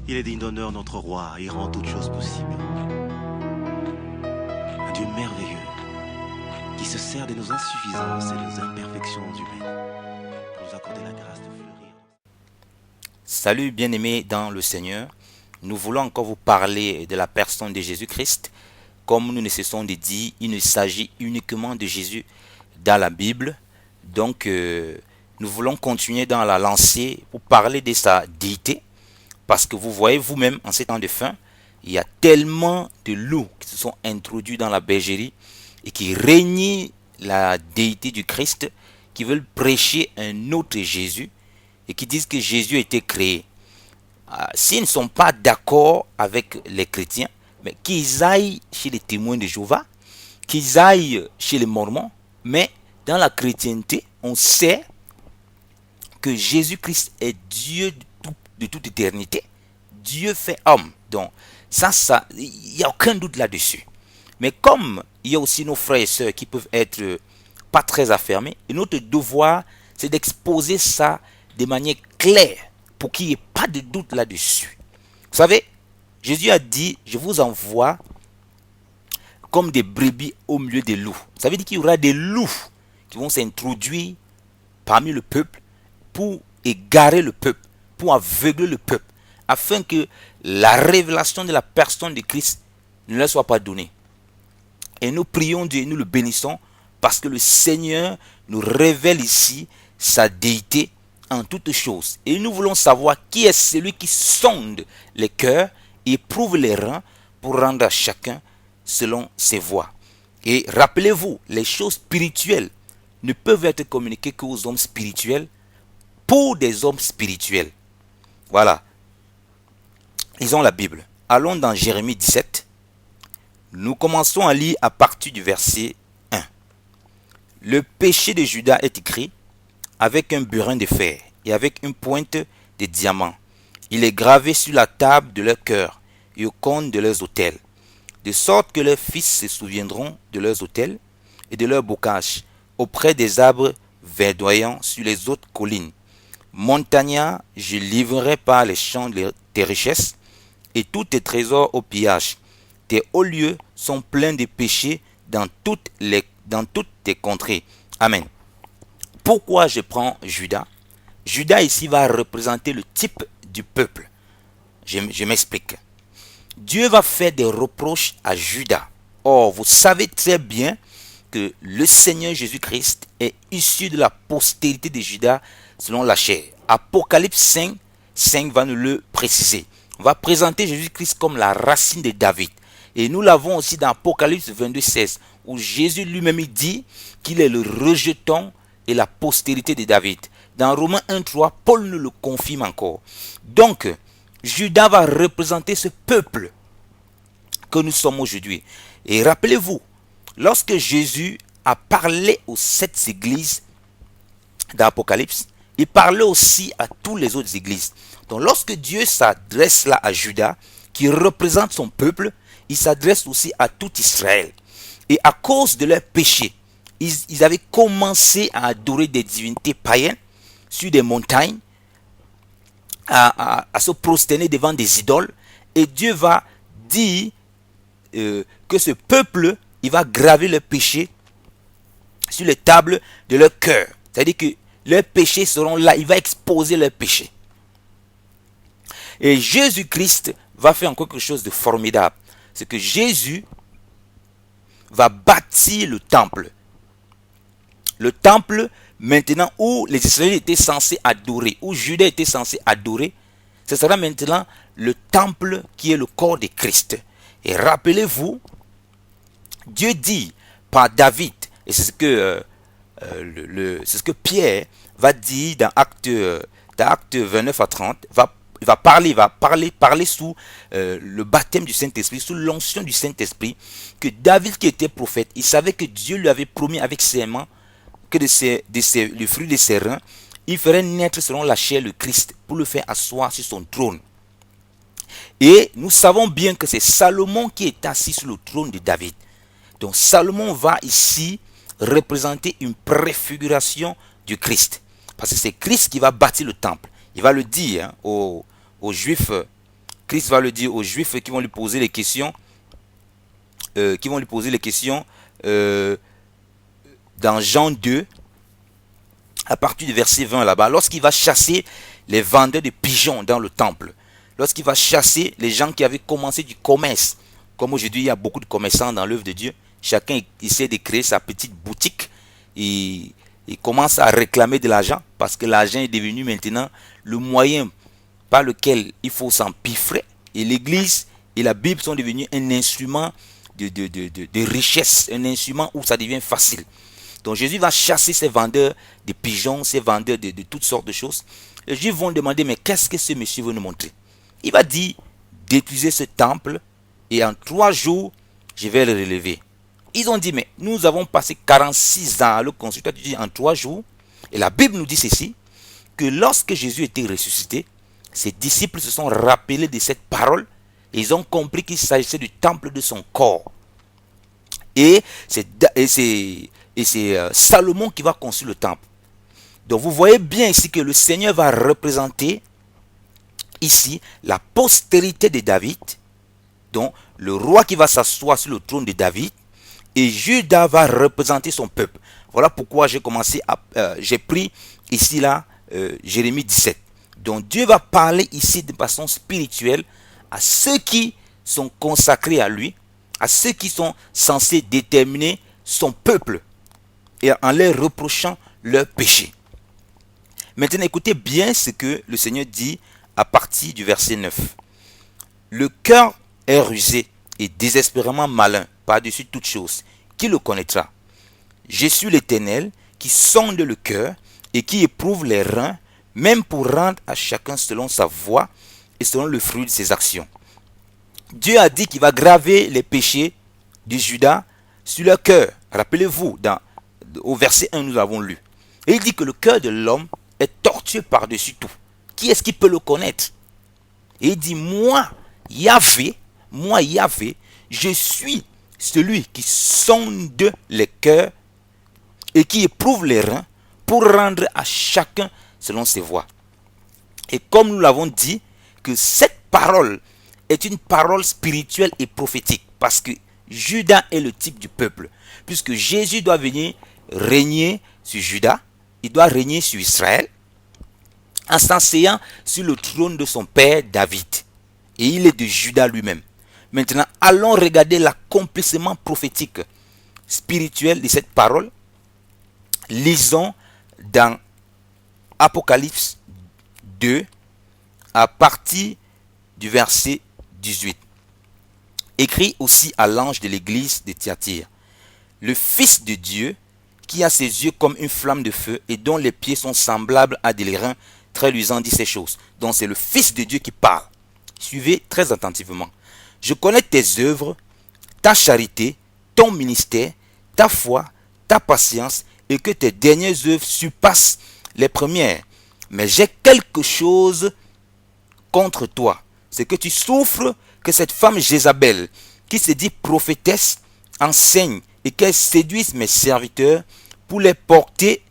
Il est digne d'honneur, notre roi, et rend toutes choses possibles. Un Dieu merveilleux, qui se sert de nos insuffisances et de nos imperfections humaines pour nous accorder la grâce de fleurir. Salut bien-aimés dans le Seigneur, nous voulons encore vous parler de la personne de Jésus-Christ. Comme nous ne cessons de dire, il ne s'agit uniquement de Jésus dans la Bible. Donc nous voulons continuer dans la lancée pour parler de sa déité. Parce que vous voyez vous-même en ces temps de fin, il y a tellement de loups qui se sont introduits dans la bergerie et qui règnent la déité du Christ, qui veulent prêcher un autre Jésus et qui disent que Jésus a été créé. S'ils ne sont pas d'accord avec les chrétiens, mais qu'ils aillent chez les témoins de Jéhovah, qu'ils aillent chez les mormons, mais dans la chrétienté, on sait que Jésus-Christ est Dieu de toute éternité. Dieu fait homme. Donc, ça, il n'y a aucun doute là-dessus. Mais comme il y a aussi nos frères et sœurs qui peuvent être pas très affermés, et notre devoir, c'est d'exposer ça de manière claire pour qu'il n'y ait pas de doute là-dessus. Vous savez, Jésus a dit, je vous envoie comme des brebis au milieu des loups. Ça veut dire qu'il y aura des loups qui vont s'introduire parmi le peuple pour égarer le peuple, pour aveugler le peuple, afin que la révélation de la personne de Christ ne leur soit pas donnée. Et nous prions Dieu, nous le bénissons, parce que le Seigneur nous révèle ici sa déité en toutes choses. Et nous voulons savoir qui est celui qui sonde les cœurs et éprouve les reins pour rendre à chacun selon ses voies. Et rappelez-vous, les choses spirituelles ne peuvent être communiquées qu'aux hommes spirituels pour des hommes spirituels. Voilà. Lisons la Bible. Allons dans Jérémie 17. Nous commençons à lire à partir du verset 1. Le péché de Juda est écrit avec un burin de fer et avec une pointe de diamant. Il est gravé sur la table de leur cœur et au cône de leurs autels, de sorte que leurs fils se souviendront de leurs autels et de leurs bocages auprès des arbres verdoyants sur les hautes collines. Montagnard, je livrerai par les champs tes richesses et tous tes trésors au pillage. Tes hauts lieux sont pleins de péchés dans toutes tes contrées. Amen. Pourquoi je prends Juda? Juda ici va représenter le type du peuple. Je m'explique. Dieu va faire des reproches à Juda. Or, vous savez très bien que le Seigneur Jésus-Christ est issu de la postérité de Juda selon la chair. Apocalypse 5 va nous le préciser. On va présenter Jésus-Christ comme la racine de David. Et nous l'avons aussi dans Apocalypse 22:16, où Jésus lui-même dit qu'il est le rejeton et la postérité de David. Dans Romains 1:3, Paul nous le confirme encore. Donc, Juda va représenter ce peuple que nous sommes aujourd'hui. Et rappelez-vous, lorsque Jésus a parlé aux 7 églises d'Apocalypse, il parlait aussi à toutes les autres églises. Donc lorsque Dieu s'adresse là à Juda, qui représente son peuple, il s'adresse aussi à tout Israël. Et à cause de leur péché, ils avaient commencé à adorer des divinités païennes sur des montagnes, à se prosterner devant des idoles. Et Dieu va dire que ce peuple, il va graver leurs péchés sur les tables de leur cœur. C'est-à-dire que leurs péchés seront là, il va exposer leurs péchés. Et Jésus-Christ va faire encore quelque chose de formidable. C'est que Jésus va bâtir le temple. Le temple, maintenant, où les Israélites étaient censés adorer, où Juda était censé adorer, ce sera maintenant le temple qui est le corps de Christ. Et rappelez-vous, Dieu dit par David, et c'est ce que, c'est ce que Pierre va dire dans Acte 29 à 30, il va parler sous le baptême du Saint-Esprit, sous l'onction du Saint-Esprit, que David qui était prophète, il savait que Dieu lui avait promis avec ses mains que le fruit de ses reins, il ferait naître selon la chair le Christ pour le faire asseoir sur son trône. Et nous savons bien que c'est Salomon qui est assis sur le trône de David. Donc Salomon va ici représenter une préfiguration du Christ. Parce que c'est Christ qui va bâtir le temple. Il va le dire aux Juifs Christ va le dire aux Juifs qui vont lui poser les questions, dans Jean 2, à partir du verset 20 là-bas, lorsqu'il va chasser les vendeurs de pigeons dans le temple, lorsqu'il va chasser les gens qui avaient commencé du commerce, comme aujourd'hui il y a beaucoup de commerçants dans l'œuvre de Dieu, chacun essaie de créer sa petite boutique, et il commence à réclamer de l'argent, parce que l'argent est devenu maintenant le moyen par lequel il faut s'empiffrer, et l'église et la Bible sont devenus un instrument de richesse, un instrument où ça devient facile. Donc Jésus va chasser ces vendeurs de pigeons, ces vendeurs de toutes sortes de choses. Les Juifs vont demander, mais qu'est-ce que ce monsieur veut nous montrer? Il va dire, détruisez ce temple et en 3 jours, je vais le relever. Ils ont dit, mais nous avons passé 46 ans à le construire. Toi, tu dis en 3 jours. Et la Bible nous dit ceci, que lorsque Jésus était ressuscité, ses disciples se sont rappelés de cette parole et ils ont compris qu'il s'agissait du temple de son corps. Et c'est Salomon qui va construire le temple. Donc vous voyez bien ici que le Seigneur va représenter ici la postérité de David, donc le roi qui va s'asseoir sur le trône de David, et Judas va représenter son peuple. Voilà pourquoi j'ai pris ici là Jérémie 17. Donc Dieu va parler ici de façon spirituelle à ceux qui sont consacrés à lui, à ceux qui sont censés déterminer son peuple, et en leur reprochant leur péché. Maintenant, écoutez bien ce que le Seigneur dit à partir du verset 9. Le cœur est rusé et désespérément malin par-dessus toute chose. Qui le connaîtra? Je suis l'Éternel qui sonde le cœur et qui éprouve les reins, même pour rendre à chacun selon sa voie et selon le fruit de ses actions. Dieu a dit qu'il va graver les péchés de Judas sur leur cœur. Rappelez-vous, au verset 1, nous avons lu. Et il dit que le cœur de l'homme est tortueux par-dessus tout. Qui est-ce qui peut le connaître? Et il dit, moi, Yahvé, je suis celui qui sonde les cœurs et qui éprouve les reins pour rendre à chacun selon ses voies. Et comme nous l'avons dit, que cette parole est une parole spirituelle et prophétique, parce que Judas est le type du peuple, puisque Jésus doit venir régner sur Judas, il doit régner sur Israël, en s'asseyant sur le trône de son père David. Et il est de Judas lui-même. Maintenant, allons regarder l'accomplissement prophétique spirituel de cette parole. Lisons dans Apocalypse 2, à partir du verset 18. Écrit aussi à l'ange de l'église de Thyatire. Le Fils de Dieu, qui a ses yeux comme une flamme de feu et dont les pieds sont semblables à des reins très luisants, dit ces choses. Donc c'est le Fils de Dieu qui parle. Suivez très attentivement. Je connais tes œuvres, ta charité, ton ministère, ta foi, ta patience, et que tes dernières œuvres surpassent les premières. Mais j'ai quelque chose contre toi. C'est que tu souffres que cette femme Jézabel, qui se dit prophétesse, enseigne et qu'elle séduise mes serviteurs pour les porter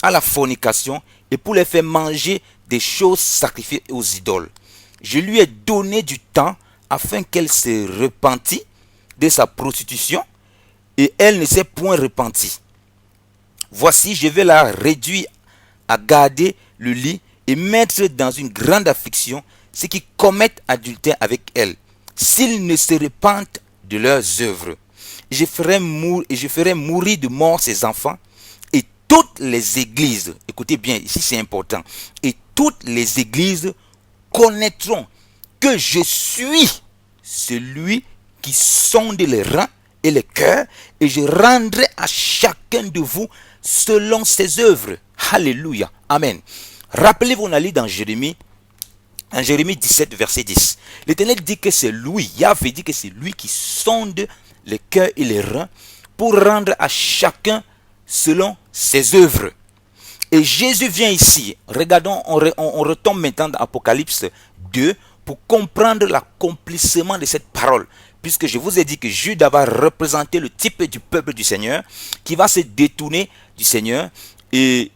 à la fornication et pour les faire manger des choses sacrifiées aux idoles. Je lui ai donné du temps afin qu'elle se repentît de sa prostitution et elle ne s'est point repentie. Voici, je vais la réduire à garder le lit et mettre dans une grande affliction ceux qui commettent adultère avec elle, s'ils ne se repentent de leurs œuvres. Je ferai mourir de mort ses enfants, et toutes les églises, écoutez bien, ici c'est important, et toutes les églises connaîtront que je suis celui qui sonde les reins et les cœurs, et je rendrai à chacun de vous selon ses œuvres. Alléluia. Amen. Rappelez-vous, on a lu dans Jérémie 17, verset 10. L'Éternel dit que c'est lui, Yahvé dit que c'est lui qui sonde les cœurs et les reins pour rendre à chacun selon ses œuvres. Et Jésus vient ici. Regardons, on retombe maintenant dans Apocalypse 2 pour comprendre l'accomplissement de cette parole. Puisque je vous ai dit que Judas va représenter le type du peuple du Seigneur qui va se détourner du Seigneur. Et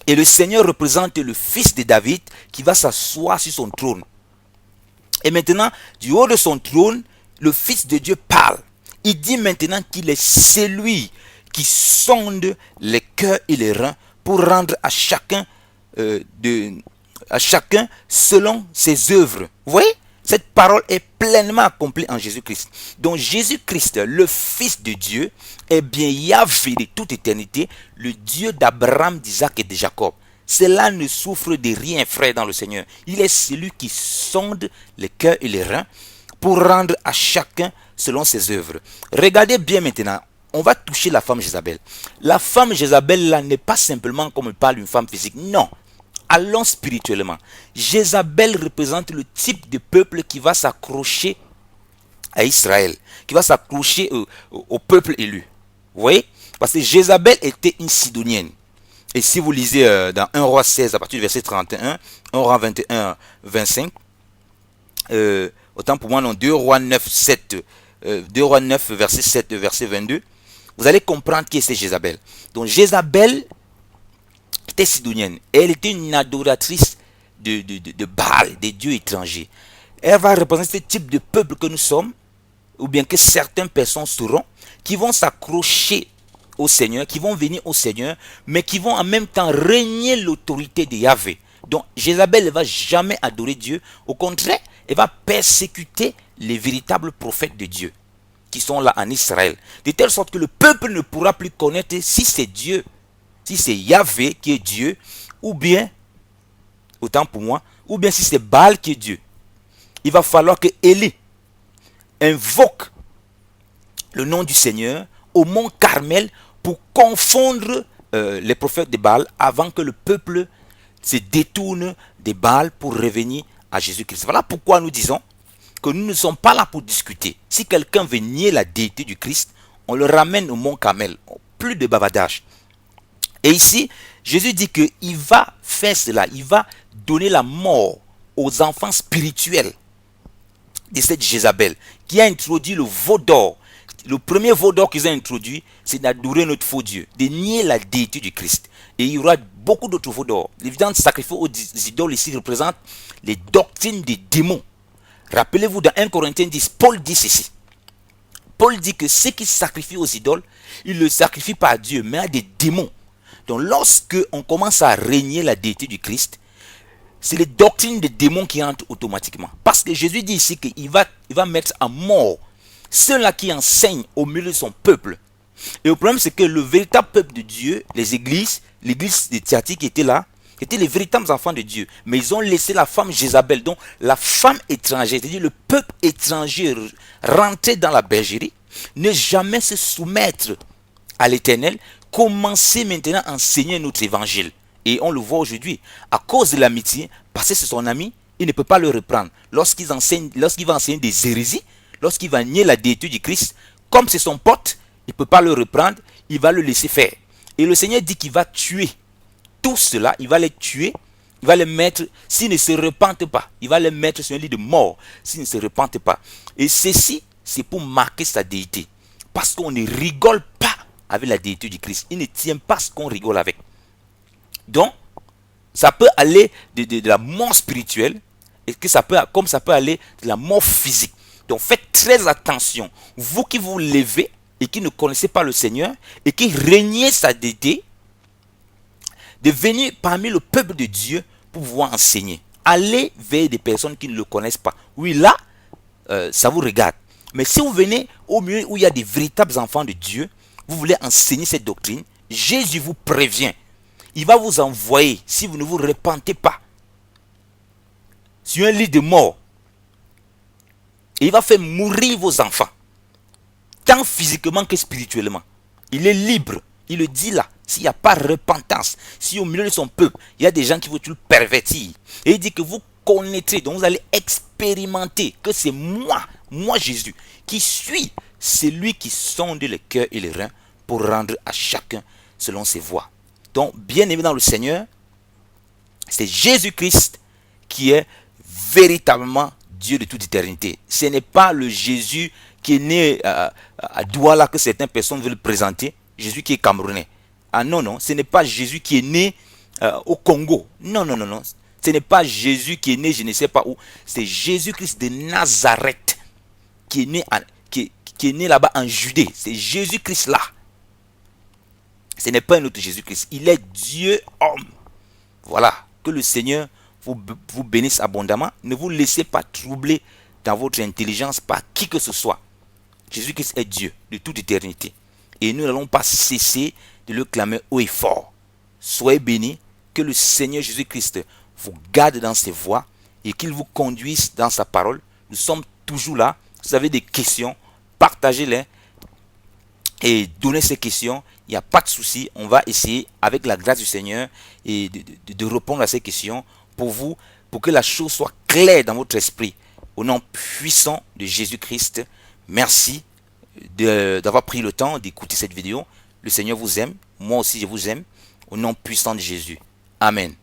le Seigneur représente le fils de David qui va s'asseoir sur son trône. Et maintenant, du haut de son trône, le Fils de Dieu parle. Il dit maintenant qu'il est celui qui sonde les cœurs et les reins pour rendre à chacun, selon ses œuvres. Vous voyez, cette parole est pleinement accomplie en Jésus-Christ. Donc Jésus-Christ, le Fils de Dieu, est bien Yahvé de toute éternité, le Dieu d'Abraham, d'Isaac et de Jacob. Cela ne souffre de rien, frère, dans le Seigneur. Il est celui qui sonde les cœurs et les reins pour rendre à chacun selon ses œuvres. Regardez bien maintenant, on va toucher la femme Jézabel. La femme Jézabel là n'est pas simplement comme on parle d'une femme physique, non. Allons spirituellement. Jézabel représente le type de peuple qui va s'accrocher à Israël, qui va s'accrocher au peuple élu. Vous voyez? Parce que Jézabel était une Sidonienne. Et si vous lisez dans 1 roi 16 à partir du verset 31, 1 roi 21, 25, autant pour moi, non, 2 rois 9, 7, 2 rois 9, verset 7, verset 22, vous allez comprendre qui c'est Jézabel. Donc Jézabel était sidonienne. Elle était une adoratrice de Baal, des dieux étrangers. Elle va représenter ce type de peuple que nous sommes, ou bien que certaines personnes seront, qui vont s'accrocher au Seigneur, qui vont venir au Seigneur, mais qui vont en même temps régner l'autorité de Yahvé. Donc Jézabel ne va jamais adorer Dieu. Au contraire, elle va persécuter les véritables prophètes de Dieu qui sont là en Israël. De telle sorte que le peuple ne pourra plus connaître si c'est Dieu, si c'est Yahvé qui est Dieu, ou bien, autant pour moi, ou bien si c'est Baal qui est Dieu. Il va falloir que Élie invoque le nom du Seigneur au mont Carmel pour confondre les prophètes de Baal avant que le peuple se détourne des Baal pour revenir à Jésus-Christ. Voilà pourquoi nous disons que nous ne sommes pas là pour discuter. Si quelqu'un veut nier la déité du Christ, on le ramène au mont Carmel. Plus de bavardage. Et ici, Jésus dit qu'il va faire cela. Il va donner la mort aux enfants spirituels de cette Jézabel qui a introduit le veau d'or. Le premier veau d'or qu'ils ont introduit, c'est d'adorer notre faux Dieu, de nier la déité du Christ. Et il y aura beaucoup d'autres veaux d'or. Les viandes sacrifiées aux idoles ici représentent les doctrines des démons. Rappelez-vous dans 1 Corinthiens 10, Paul dit ceci. Paul dit que ceux qui sacrifient aux idoles, ils ne le sacrifient pas à Dieu, mais à des démons. Donc lorsque on commence à régner la déité du Christ, c'est les doctrines des démons qui entrent automatiquement. Parce que Jésus dit ici qu'il va mettre à mort ceux-là qui enseignent au milieu de son peuple. Et le problème, c'est que le véritable peuple de Dieu, les églises, l'église de Thyatire qui était là, étaient les véritables enfants de Dieu. Mais ils ont laissé la femme Jézabel, donc la femme étrangère, c'est-à-dire le peuple étranger rentrer dans la bergerie, ne jamais se soumettre à l'Éternel, commencer maintenant à enseigner notre évangile. Et on le voit aujourd'hui, à cause de l'amitié, parce que c'est son ami, il ne peut pas le reprendre. Lorsqu'il va enseigner des hérésies, lorsqu'il va nier la déité du Christ, comme c'est son pote, il ne peut pas le reprendre, il va le laisser faire. Et le Seigneur dit qu'il va tuer tout cela, il va les tuer, il va les mettre, s'ils ne se repentent pas, il va les mettre sur un lit de mort, s'ils ne se repentent pas. Et ceci, c'est pour marquer sa déité. Parce qu'on ne rigole pas avec la déité du Christ. Il ne tient pas ce qu'on rigole avec. Donc, ça peut aller de la mort spirituelle, et que comme ça peut aller de la mort physique. Donc faites très attention. Vous qui vous levez et qui ne connaissez pas le Seigneur et qui régnez sa déité, de venir parmi le peuple de Dieu pour pouvoir enseigner. Allez vers des personnes qui ne le connaissent pas. Oui, là, ça vous regarde. Mais si vous venez au milieu où il y a des véritables enfants de Dieu, vous voulez enseigner cette doctrine, Jésus vous prévient. Il va vous envoyer, si vous ne vous repentez pas, sur un lit de mort. Et il va faire mourir vos enfants, tant physiquement que spirituellement. Il est libre, il le dit là. S'il n'y a pas repentance, si au milieu de son peuple, il y a des gens qui vont le pervertir, et il dit que vous connaîtrez, donc vous allez expérimenter que c'est moi Jésus, qui suis celui qui sonde les cœurs et les reins pour rendre à chacun selon ses voies. Donc, bien aimé dans le Seigneur, c'est Jésus-Christ qui est véritablement Dieu de toute éternité. Ce n'est pas le Jésus qui est né à Douala que certaines personnes veulent présenter, Jésus qui est camerounais. Ah non, non, ce n'est pas Jésus qui est né au Congo. Non, non, non, non. Ce n'est pas Jésus qui est né, je ne sais pas où. C'est Jésus-Christ de Nazareth qui est né, qui est né là-bas en Judée. C'est Jésus-Christ là. Ce n'est pas un autre Jésus-Christ. Il est Dieu homme. Voilà. Que le Seigneur vous bénisse abondamment. Ne vous laissez pas troubler dans votre intelligence par qui que ce soit. Jésus-Christ est Dieu de toute éternité. Et nous n'allons pas cesser de le clamer haut et fort. Soyez bénis. Que le Seigneur Jésus-Christ vous garde dans ses voies et qu'il vous conduise dans sa parole. Nous sommes toujours là. Si vous avez des questions, partagez-les et donnez ces questions. Il n'y a pas de souci. On va essayer, avec la grâce du Seigneur, et de répondre à ces questions pour vous, pour que la chose soit claire dans votre esprit. Au nom puissant de Jésus-Christ, merci d'avoir pris le temps d'écouter cette vidéo. Le Seigneur vous aime. Moi aussi, je vous aime. Au nom puissant de Jésus. Amen.